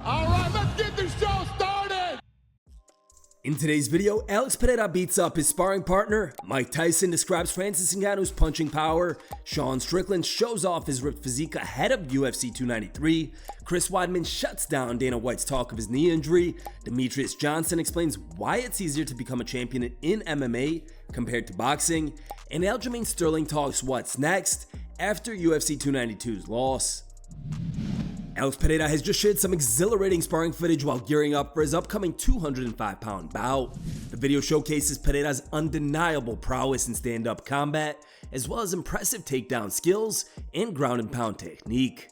All right, let's get this show started. In today's video, Alex Pereira beats up his sparring partner, Mike Tyson describes Francis Ngannou's punching power, Strickland shows off his ripped physique ahead of UFC 293, Chris Weidman shuts down Dana White's talk of his knee injury, Demetrious Johnson explains why it's easier to become a champion in MMA compared to boxing, and Aljamain Sterling talks what's next after UFC 292's loss. Alex Pereira has just shared some exhilarating sparring footage while gearing up for his upcoming 205-pound bout. The video showcases Pereira's undeniable prowess in stand-up combat, as well as impressive takedown skills and ground and pound technique.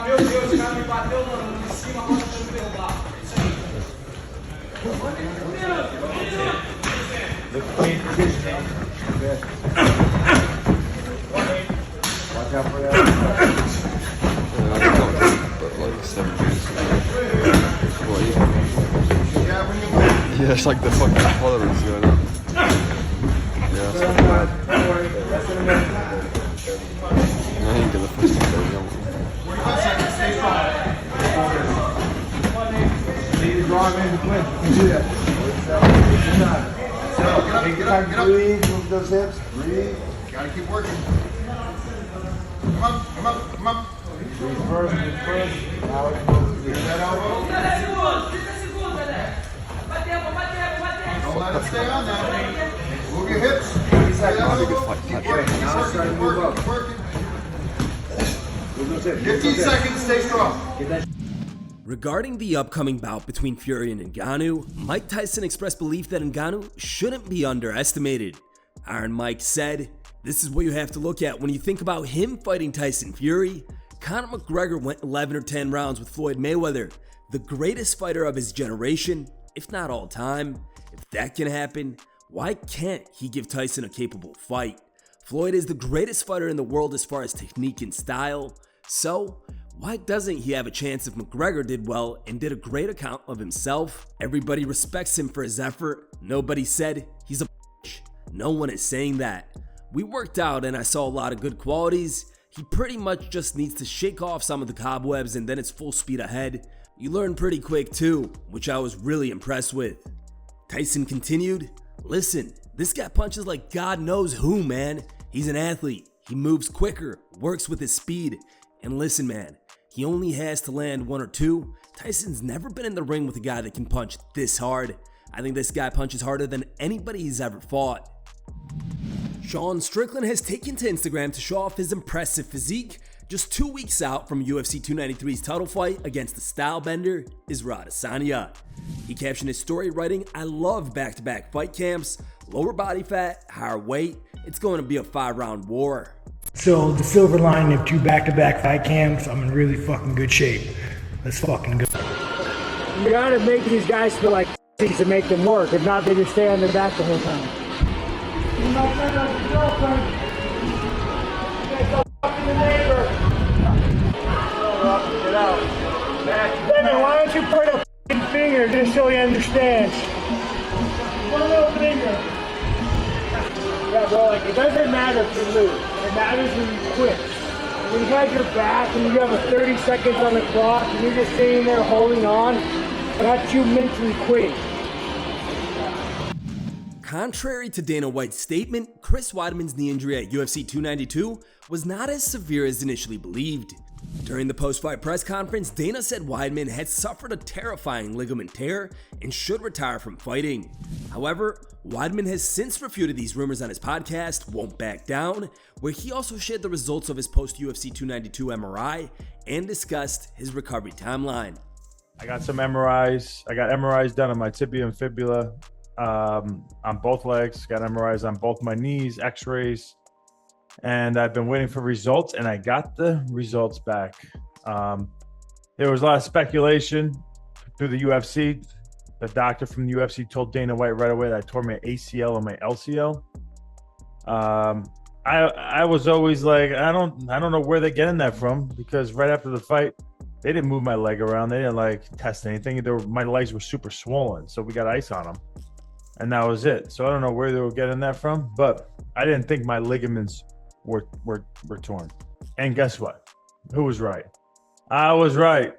Meu Deus, o cara me bateu em cima, agora deixa eu me derrubar. Isso aí. Watch out for that. Yeah, it's like the fucking tolerance going on. Yeah, it's not bad. I ain't gonna fucking go young. Stay strong. Need to draw him in the clinch. You can do that. Take your time to breathe, move those hips, breathe. Gotta keep working. Come up, come up, come up. Breathe first, breathe first. Now we can get that elbow. Don't let it stay on that. Move your hips. Keep working. Now it's starting to move up. Keep working. 15 seconds, stay strong. Regarding the upcoming bout between Fury and Ngannou, Mike Tyson expressed belief that Ngannou shouldn't be underestimated. Iron Mike said, "This is what you have to look at when you think about him fighting Tyson Fury. Conor McGregor went 11 or 10 rounds with Floyd Mayweather, the greatest fighter of his generation, if not all time. If that can happen, why can't he give Tyson a capable fight? Floyd is the greatest fighter in the world as far as technique and style. So, why doesn't he have a chance if McGregor did well and did a great account of himself? Everybody respects him for his effort. Nobody said he's a bitch. No one is saying that. We worked out and I saw a lot of good qualities. He pretty much just needs to shake off some of the cobwebs and then it's full speed ahead. You learn pretty quick too, which I was really impressed with." Tyson continued, "Listen, this guy punches like God knows who, man. He's an athlete. He moves quicker, works with his speed. And listen, man, he only has to land one or two. Tyson's never been in the ring with a guy that can punch this hard. I think this guy punches harder than anybody he's ever fought." Strickland has taken to Instagram to show off his impressive physique just 2 weeks out from UFC 293's title fight against the style bender Israel Adesanya. He captioned his story writing, "I love back-to-back fight camps, lower body fat, higher weight. It's going to be a 5-round war." So the silver lining of 2 back-to-back fight camps, I'm in really fucking good shape. Let's fucking go. You gotta make these guys feel like to make them work. If not, they just stay on their back the whole time. You might not have a girlfriend. You go fucking the neighbor. Get out. Then why don't you put a fucking finger just so he understands? One little finger. Yeah, bro, like, it doesn't matter if you lose. It matters when you quit. When you got your back and you have a 30 seconds on the clock and you're just sitting there holding on, that's you mentally quitting. Contrary to Dana White's statement, Chris Weidman's knee injury at UFC 292 was not as severe as initially believed. During the post-fight press conference, Dana said Weidman had suffered a terrifying ligament tear and should retire from fighting. However, Weidman has since refuted these rumors on his podcast, Won't Back Down, where he also shared the results of his post-UFC 292 MRI and discussed his recovery timeline. I got some MRIs. I got MRIs done on my tibia and fibula on both legs. Got MRIs on both my knees, x-rays. And I've been waiting for results, and I got the results back. There was a lot of speculation through the UFC. The doctor from the UFC told Dana White right away that I tore my ACL and my LCL. I was always like, I don't know where they're getting that from, because right after the fight, They didn't move my leg around. They didn't like test anything. My legs were super swollen, so we got ice on them, and that was it. So I don't know where they were getting that from, but I didn't think my ligaments were torn. And guess what? Who was right? I was right.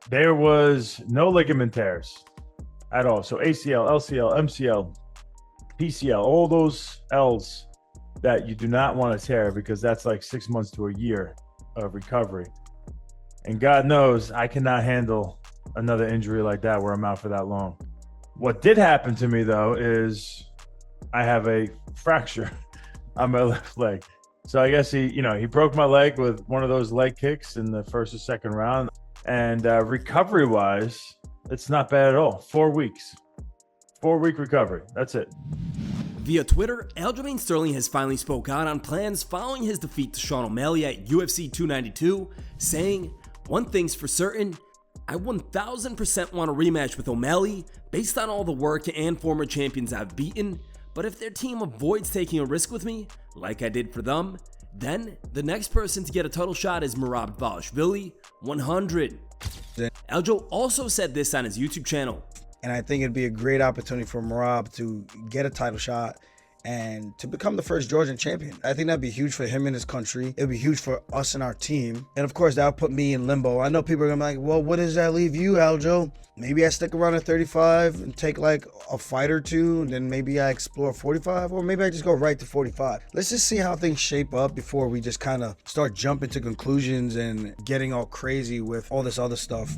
There was no ligament tears at all. So ACL, LCL, MCL, PCL, all those L's that you do not want to tear, because that's like 6 months to a year of recovery. And God knows I cannot handle another injury like that where I'm out for that long. What did happen to me, though, is I have a fracture on my left leg. So I guess he broke my leg with one of those leg kicks in the first or second round. And recovery-wise, it's not bad at all. 4 weeks. 4-week recovery. That's it. Via Twitter, Aljamain Sterling has finally spoke out on plans following his defeat to Sean O'Malley at UFC 292, saying, "One thing's for certain, I 1000% want a rematch with O'Malley based on all the work and former champions I've beaten, but if their team avoids taking a risk with me, like I did for them, then the next person to get a title shot is Merab Dvalishvili, 100. Aljo also said this on his YouTube channel. And I think it'd be a great opportunity for Merab to get a title shot and to become the first Georgian champion. I think that'd be huge for him and his country. It'd be huge for us and our team. And of course, that would put me in limbo. I know people are gonna be like, well, what does that leave you, Aljo? Maybe I stick around at 35 and take like a fight or two, and then maybe I explore 45, or maybe I just go right to 45. Let's just see how things shape up before we just kind of start jumping to conclusions and getting all crazy with all this other stuff.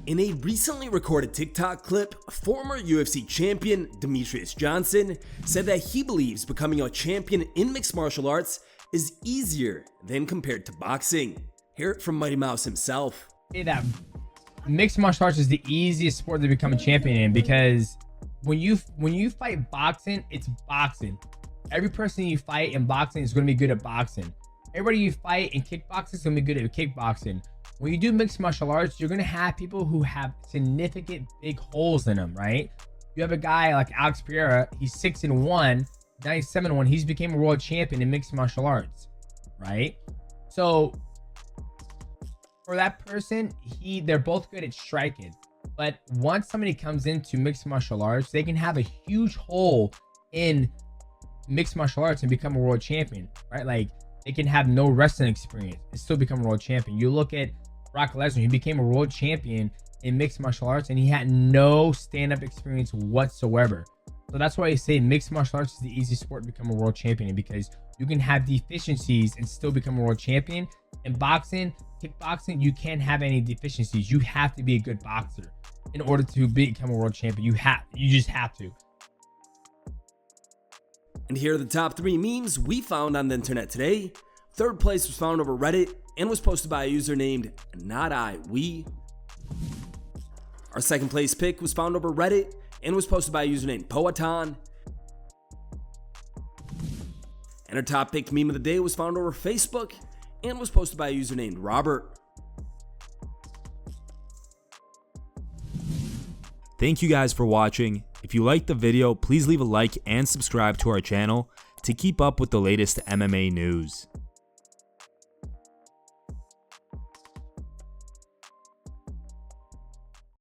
In a recently recorded TikTok clip, former UFC champion Demetrious Johnson said that he believes becoming a champion in mixed martial arts is easier than compared to boxing. Hear it from Mighty Mouse himself. Say that mixed martial arts is the easiest sport to become a champion in, because when you fight boxing, it's boxing. Every person you fight in boxing is going to be good at boxing. Everybody you fight in kickboxing is going to be good at kickboxing. When you do mixed martial arts, you're going to have people who have significant big holes in them, right? You have a guy like Alex Pereira, he's 6-1, now he's 7-1. He's became a world champion in mixed martial arts, right? So for that person, they're both good at striking. But once somebody comes into mixed martial arts, they can have a huge hole in mixed martial arts and become a world champion, right? Like, they can have no wrestling experience and still become a world champion. You look at Brock Lesnar, he became a world champion in mixed martial arts and he had no stand-up experience whatsoever. So that's why I say mixed martial arts is the easiest sport to become a world champion in, because you can have deficiencies and still become a world champion. In boxing, kickboxing, you can't have any deficiencies. You have to be a good boxer in order to become a world champion. You just have to. And here are the top 3 memes we found on the internet today. Third place was found over Reddit and was posted by a user named NotIWe. Our second place pick was found over Reddit and was posted by a user named Poaton. And our top picked meme of the day was found over Facebook and was posted by a user named Robert. Thank you guys for watching. If you liked the video, please leave a like and subscribe to our channel to keep up with the latest MMA news.